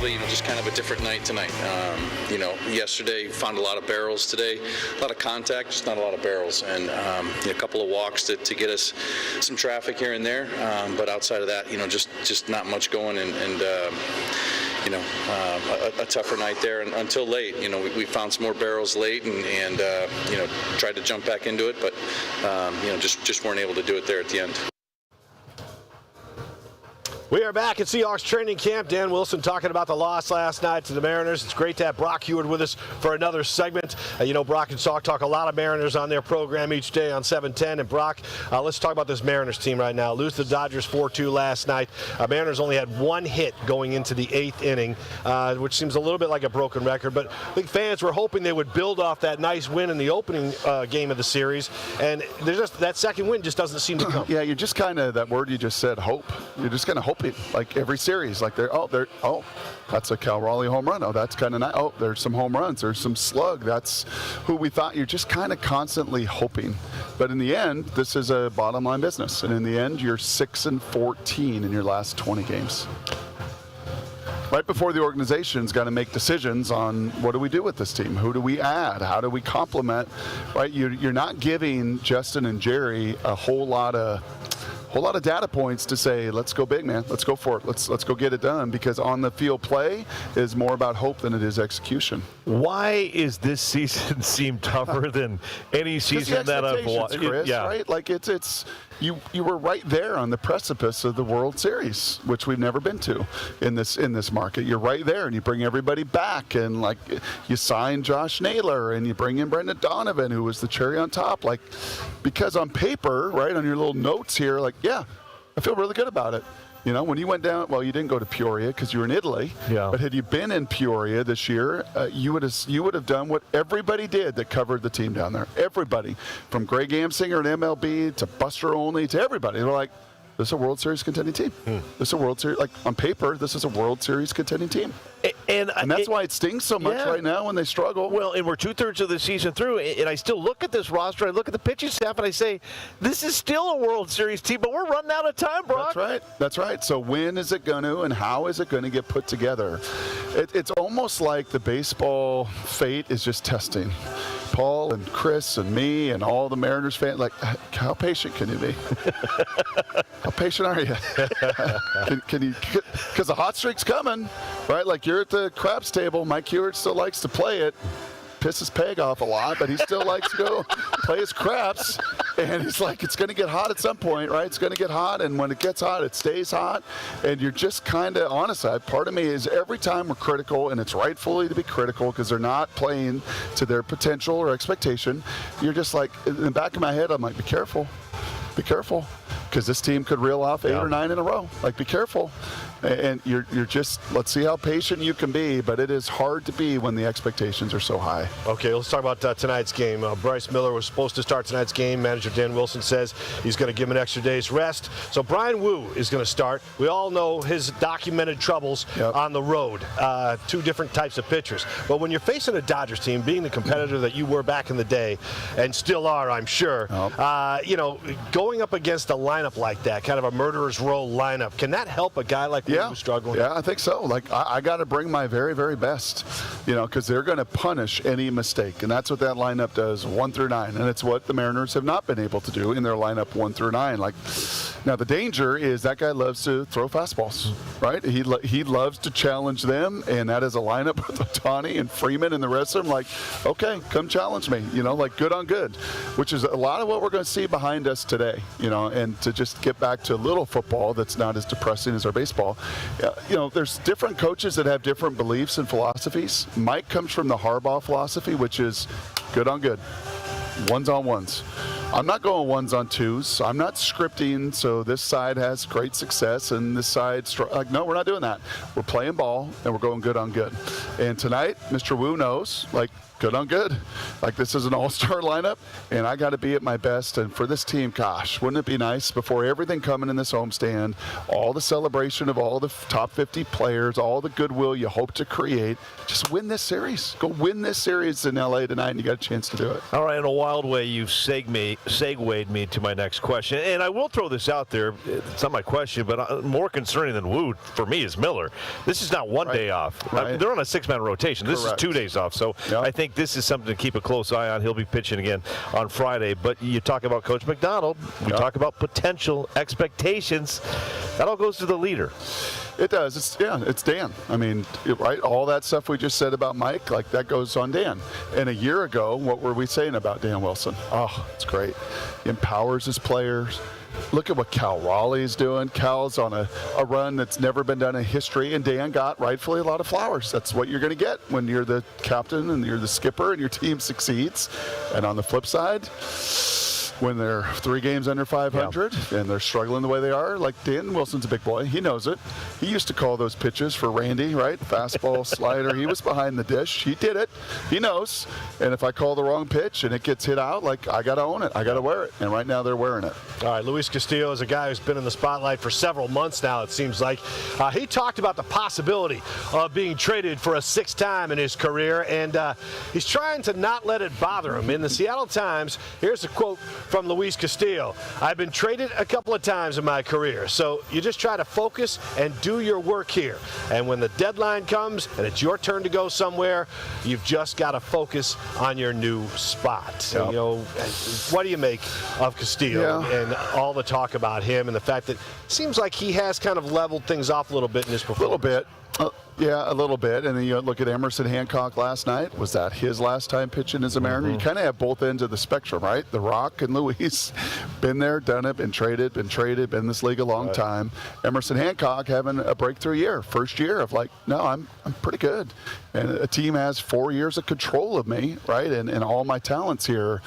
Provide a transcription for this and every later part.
Just kind of a different night tonight. Yesterday found a lot of barrels. Today, a lot of contact, just not a lot of barrels, and a couple of walks to get us some traffic here and there. But outside of that, just not much going, and a tougher night there until late. We found some more barrels late, and tried to jump back into it, but just weren't able to do it there at the end. We are back at Seahawks training camp. Dan Wilson talking about the loss last night to the Mariners. It's great to have Brock Heward with us for another segment. Brock and Salk talk a lot of Mariners on their program each day on 710. And Brock, let's talk about this Mariners team right now. Lose to the Dodgers 4-2 last night. Mariners only had one hit going into the 8th inning, which seems a little bit like a broken record. But I think fans were hoping they would build off that nice win in the opening game of the series. And that second win just doesn't seem to come. Yeah, you're just kind of, that word you just said, hope. You're just kind of hoping. Like every series, like that's a Cal Raleigh home run. Oh, that's kind of nice. Oh, there's some home runs. There's some slug. That's who we thought. You're just kind of constantly hoping. But in the end, this is a bottom line business. And in the end, you're 6-14 in your last 20 games. Right before the organization's got to make decisions on what do we do with this team? Who do we add? How do we complement? Right? You're not giving Justin and Jerry a whole lot of data points to say, let's go big, man. Let's go for it. Let's go get it done, because on the field play is more about hope than it is execution. Why is this season seem tougher than any season that I've watched? Chris, right? Like it's you were right there on the precipice of the World Series, which we've never been to in this market. You're right there, and you bring everybody back, and like you sign Josh Naylor, and you bring in Brendan Donovan, who was the cherry on top. Like, because on paper, right, on your little notes here, like, yeah, I feel really good about it. When you went down, well, you didn't go to Peoria because you were in Italy. Yeah. But had you been in Peoria this year, you would have done what everybody did that covered the team down there. Everybody, from Greg Amsinger at MLB to Buster Olney to everybody. They're like, this is a World Series contending team. This is a World Series, like on paper, this is a World Series contending team. And that's why it stings so much right now when they struggle. Well, and we're 2/3 of the season through, and I still look at this roster, I look at the pitching staff, and I say, this is still a World Series team, but we're running out of time, Brock. That's right. So when is it going to, and how is it going to get put together? It's almost like the baseball fate is just testing Paul and Chris and me and all the Mariners fans. Like, how patient can you be? How patient are you? can you? Because the hot streak's coming, right? Like, you're at the craps table. Mike Heward still likes to play it. Pisses Peg off a lot, but he still likes to go play his craps. And he's like, it's going to get hot at some point, right? It's going to get hot, and when it gets hot, it stays hot. And you're just kind of, honestly, part of me is every time we're critical, and it's rightfully to be critical because they're not playing to their potential or expectation, you're just like, in the back of my head, I'm like, be careful. Be careful, because this team could reel off 8 or 9 in a row. Like, be careful. And you're just, let's see how patient you can be, but it is hard to be when the expectations are so high. Okay, let's talk about tonight's game. Bryce Miller was supposed to start tonight's game. Manager Dan Wilson says he's going to give him an extra day's rest. So Bryan Woo is going to start. We all know his documented troubles on the road. 2 different types of pitchers. But when you're facing a Dodgers team, being the competitor that you were back in the day, and still are, I'm sure, going up against a lineup like that, kind of a murderer's row lineup, can that help a guy like Woo who's struggling? Yeah, I think so. Like, I got to bring my very, very best, because they're going to punish any mistake. And that's what that lineup does, 1 through 9. And it's what the Mariners have not been able to do in their lineup 1 through 9. Like, now the danger is that guy loves to throw fastballs, right? He loves to challenge them, and that is a lineup with Ohtani and Freeman and the rest of them. Like, okay, come challenge me, like good on good, which is a lot of what we're going to see behind us today, and to just get back to a little football that's not as depressing as our baseball. There's different coaches that have different beliefs and philosophies. Mike comes from the Harbaugh philosophy, which is good on good, ones on ones. I'm not going 1s on 2s. I'm not scripting so this side has great success and this side, like, no, we're not doing that. We're playing ball and we're going good on good. And tonight, Mr. Woo knows, like, good on good. Like, this is an all-star lineup, and I got to be at my best. And for this team, gosh, wouldn't it be nice before everything coming in this homestand, all the celebration of all the top 50 players, all the goodwill you hope to create, just win this series. Go win this series in L.A. tonight, and you got a chance to do it. All right, in a wild way, you've segued me to my next question. And I will throw this out there. It's not my question, but more concerning than Woo for me is Miller. This is not one day off. Right. They're on a 6-man rotation. This Correct. is 2 days off. So I think this is something to keep a close eye on. He'll be pitching again on Friday. But you talk about Coach McDonald. We talk about potential expectations. That all goes to the leader. It does. It's Dan. I mean, right? All that stuff we just said about Mike, like, that goes on Dan. And a year ago, what were we saying about Dan Wilson? Oh, it's great. He empowers his players. Look at what Cal Raleigh's doing. Cal's on a run that's never been done in history, and Dan got rightfully a lot of flowers. That's what you're going to get when you're the captain and you're the skipper and your team succeeds. And on the flip side, when they're 3 games under 500 and they're struggling the way they are, like, Dan Wilson's a big boy. He knows it. He used to call those pitches for Randy, right? Fastball, slider. He was behind the dish. He did it. He knows. And if I call the wrong pitch and it gets hit out, like, I got to own it. I got to wear it. And right now they're wearing it. All right, Luis Castillo is a guy who's been in the spotlight for several months now, it seems like. He talked about the possibility of being traded for a 6th time in his career, and he's trying to not let it bother him. In the Seattle Times, here's a quote from Luis Castillo. I've been traded a couple of times in my career, so you just try to focus and do your work here. And when the deadline comes and it's your turn to go somewhere, you've just got to focus on your new spot. Yep. You know, what do you make of Castillo and all the talk about him and the fact that it seems like he has kind of leveled things off a little bit in his performance? A little bit. Yeah, a little bit. And then you look at Emerson Hancock last night. Was that his last time pitching as a Mariner? You kind of have both ends of the spectrum, right? The Rock and Luis, been there, done it, been traded, been in this league a long time. Emerson Hancock having a breakthrough year. First year of like, no, I'm pretty good. And a team has 4 years of control of me, right? And all my talents here.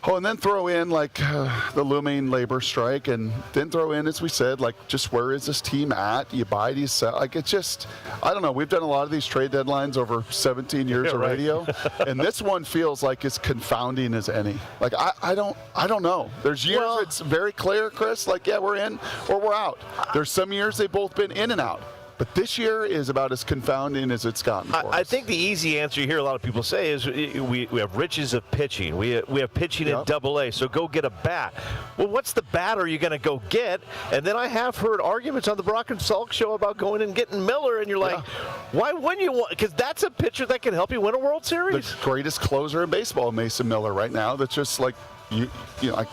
Oh, and then throw in, like, the looming labor strike, and then throw in, as we said, like, just where is this team at? Do you buy, do you sell? Like, it's just, I don't know. We've done a lot of these trade deadlines over 17 years of radio, and this one feels like as confounding as any. Like, I don't know. There's years it's very clear, Chris, like, yeah, we're in or we're out. There's some years they've both been in and out. But this year is about as confounding as it's gotten for us. I think the easy answer you hear a lot of people say is we have riches of pitching. We have pitching in AA, so go get a bat. Well, what's the batter you're going to go get? And then I have heard arguments on the Brock and Salk show about going and getting Miller, and you're like, why wouldn't you want? Because that's a pitcher that can help you win a World Series. The greatest closer in baseball, Mason Miller, right now. That's just like, you know,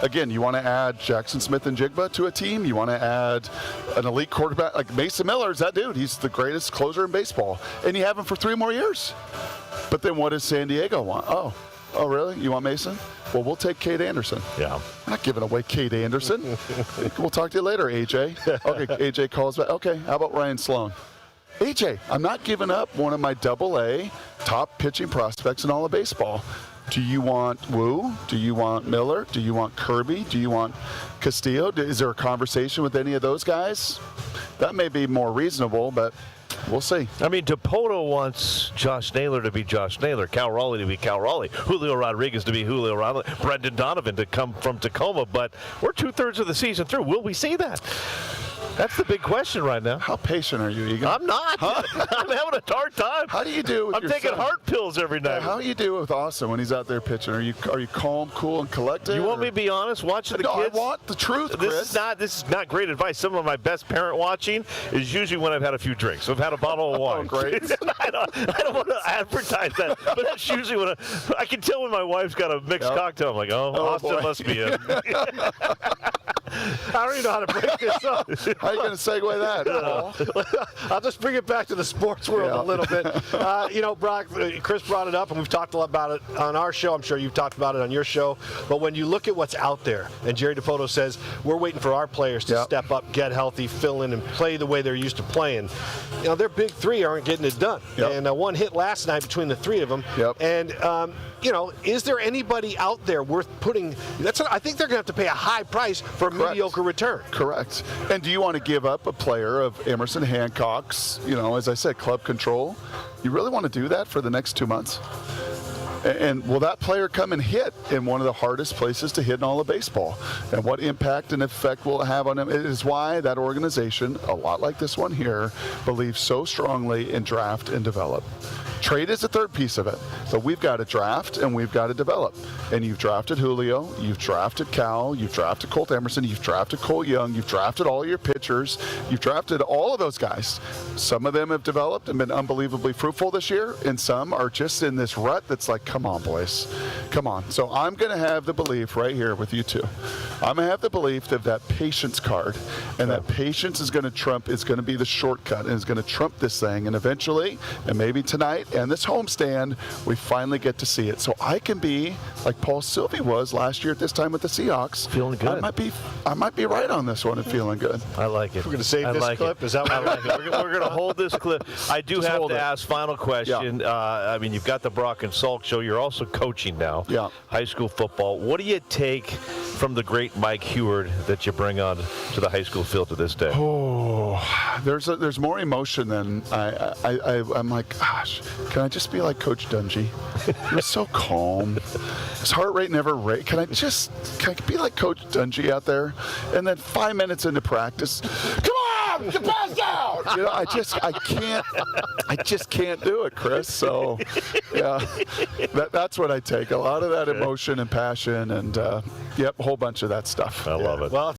again, you want to add Jackson Smith and Jigba to a team. You want to add an elite quarterback like Mason Miller. Is that dude? He's the greatest closer in baseball, and you have him for 3 more years. But then what does San Diego want? Oh, really? You want Mason? Well, we'll take Cade Anderson. Yeah. I'm not giving away Cade Anderson. We'll talk to you later, AJ. Okay, AJ calls back. Okay, how about Ryan Sloan? AJ, I'm not giving up one of my AA top pitching prospects in all of baseball. Do you want Woo? Do you want Miller? Do you want Kirby? Do you want Castillo? Is there a conversation with any of those guys? That may be more reasonable, but we'll see. I mean, DePoto wants Josh Naylor to be Josh Naylor, Cal Raleigh to be Cal Raleigh, Julio Rodriguez to be Julio Rodriguez, Brendan Donovan to come from Tacoma, but we're 2/3 of the season through. Will we see that? That's the big question right now. How patient are you, Egan? I'm not. Huh? I'm having a hard time. How do you do with I'm your taking son? heart pills every night. How do you do with Austin when he's out there pitching? Are you calm, cool, and collected? You want me to be honest? Watching the kids. I want the truth, Chris. This is not great advice. Some of my best parent watching is usually when I've had a few drinks. So I've had a bottle of wine. Oh, great. I don't want to advertise that, but that's usually when I can tell when my wife's got a mixed cocktail. I'm like, Austin boy. must be in. I don't even know how to break this up. How are you going to segue that, Paul? I'll just bring it back to the sports world a little bit. You know, Brock, Chris brought it up, and we've talked a lot about it on our show. I'm sure you've talked about it on your show. But when you look at what's out there, and Jerry DePoto says, we're waiting for our players to step up, get healthy, fill in, and play the way they're used to playing. You know, their big three aren't getting it done. And one hit last night between the three of them. And, you know, is there anybody out there worth putting? I think they're going to have to pay a high price for mediocre return. Correct. And do you want to give up a player of Emerson Hancock's, as I said, club control? You really want to do that for the next 2 months? And will that player come and hit in one of the hardest places to hit in all of baseball? And what impact and effect will it have on him? It is why that organization, a lot like this one here, believes so strongly in draft and develop. Trade is the third piece of it. But we've got to draft and we've got to develop. And you've drafted Julio, you've drafted Cal, you've drafted Colt Emerson, you've drafted Cole Young, you've drafted all your pitchers, you've drafted all of those guys. Some of them have developed and been unbelievably fruitful this year, and some are just in this rut that's like, come on, boys. Come on. So I'm going to have the belief right here with you two. I'm going to have the belief that patience card, and that patience is going to trump, is going to be the shortcut, and is going to trump this thing. And eventually, and maybe tonight, and this homestand, we finally get to see it. So I can be like Paul Sylvie was last year at this time with the Seahawks. Feeling good. I might be right on this one and feeling good. I like it. We're going to save this clip? Is that what I like it. We're going to hold this clip. I do have to ask, final question. Yeah. You've got the Brock and Salk show. You're also coaching now. Yeah. High school football. What do you take from the great Mike Heward that you bring on to the high school field to this day? Oh, there's more emotion than I'm like, gosh, can I just be like Coach Dungy? You're so calm. His heart rate never rate. Can I be like Coach Dungy out there? And then 5 minutes into practice, come on, get passed out. I just can't do it, Chris. So, yeah, that's what I take. A lot of that emotion and passion, and a whole bunch of that stuff. I love it. Well,